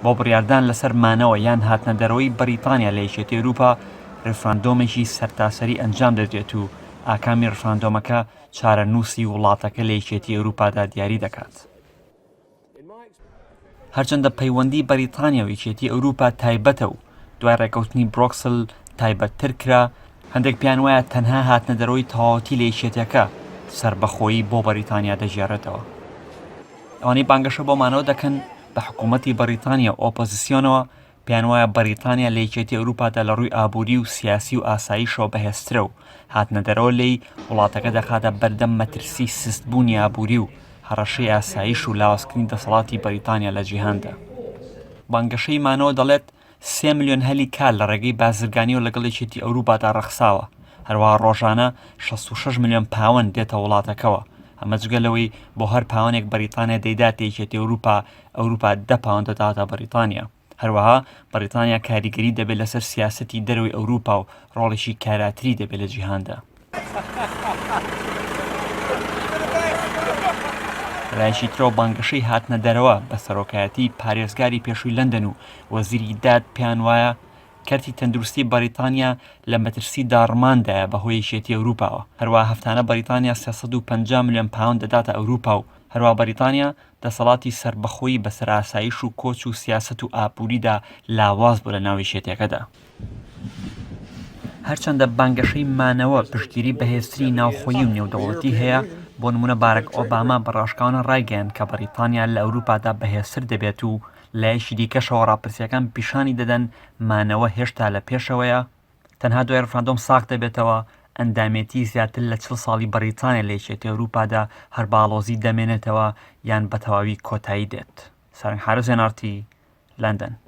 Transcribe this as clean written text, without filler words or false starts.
بۆ بڕیاردان لەسەر مانەوە یان هاتنەدەرەوەی بەریتانیا لە یەکێتی ئەوروپا ڕیفراندۆمێکی سەرتاسەری ئەنجام دەدرێت و ئاکامی ڕیفراندۆمەکە چارەنووسی وڵاتەکە لە یەکێتی ئەوروپادا دیاری دەکات. هەرچەندە پەیوەندی بەریتانیا و یەکێتی ئەوروپا تایبەتە و دوای ڕێکەوتنی برۆکسل تایبەتتر کرا، هەندێک پیان وایە تەنها هاتنەدەرەوەی تەواوەتی لە یەکێتیەکە سربەخۆیی بۆ بەریتانیا دەژێڕێتەوە. ئەوانەی بانگەشە بۆ مانەوە دەکەن بە حکوومەتی بەریتانیا و ئۆپۆزیسیۆنەوە پیان وایە بەریتانیا لە یەکێتی ئەوروپادا لە ڕووی ئابووری و سیاسی و ئاساییشەوە بەهێزترە و هاتنەدەرەوە لێی وڵاتەکە دەخاتە بەردەم مەترسی سستبوونی ئابووری و هەڕەشەی ئاساییش و لاوازکردنی دەسەڵاتی بەریتانیا لە جیهاندا. بانگەشەی مانەوە دەڵێت 3 ملیۆن هەلی کار لە ڕێگەی بازرگانی و لەگەڵ یەکێتی ئەوروپادا ڕەخساوە، هەروەها ڕۆژانە 66 ملیۆن پاوەند دێتە وڵاتەکەوە، ئەمە جگەلەوەی بۆ هەر پاوەنێک بەریتانیا دەیدات یەکێتی ئەوروپا 10 پاوەند دەداتە بەریتانیا. هەروەها بەریتانیا کاریگەری دەبێت لەسەر سیاسەتی دەرەوەی ئەوروپا و ڕۆڵێکی کاراتری دەبێت لە جیهاندا. لایەکی ترەوە بانگەشەی هاتنەدەرەوە بە سەرۆکایەتی پارێزگاری پێشووی لەندەن و وەزیری داد پیان وایە کەرتی تەندروستی بەریتانیا لە مەترسی داڕماندایە بەهۆی یەکێتی ئەوروپاوە. هەروەها هەفتانە بەریتانیا 350 ملیۆن پاوەند دەداتە ئەوروپا و هەروەها بەریتانیا دەسەڵاتی سربەخۆیی بەسەر ئاسایش و کۆچ و سیاسەت و ئابووریدا لاواز بوو لە ناو یەکێتیەکەدا. هەرچەندە بانگەشەی مانەوە پشتگیری بەهێزتری ناوخۆیی و نێودەوڵەتی هەیە، بۆ نمونە بارەک ئۆباما بە ڕاشکاوانە ڕایگەیاند کە بەریتانیا لە ئەوروپادا بەهێزتر دەبێت و لایەکی دیکەشەوە ڕاپرسیەکان پیشانی دەدەن مانەوە هێشتا لە پێشەوەیە، تەنها دوای ڕفراندۆم ساغ دەبێتەوە ئەندامێتی زیاتر لە 40 ساڵی بەریتانیا لە یەکێتی ئەوروپادا هەر باڵۆزی دەمێنێتەوە یان بە تەواوی کۆتایی دێت. سارنگ حارس، NRT، لەندەن.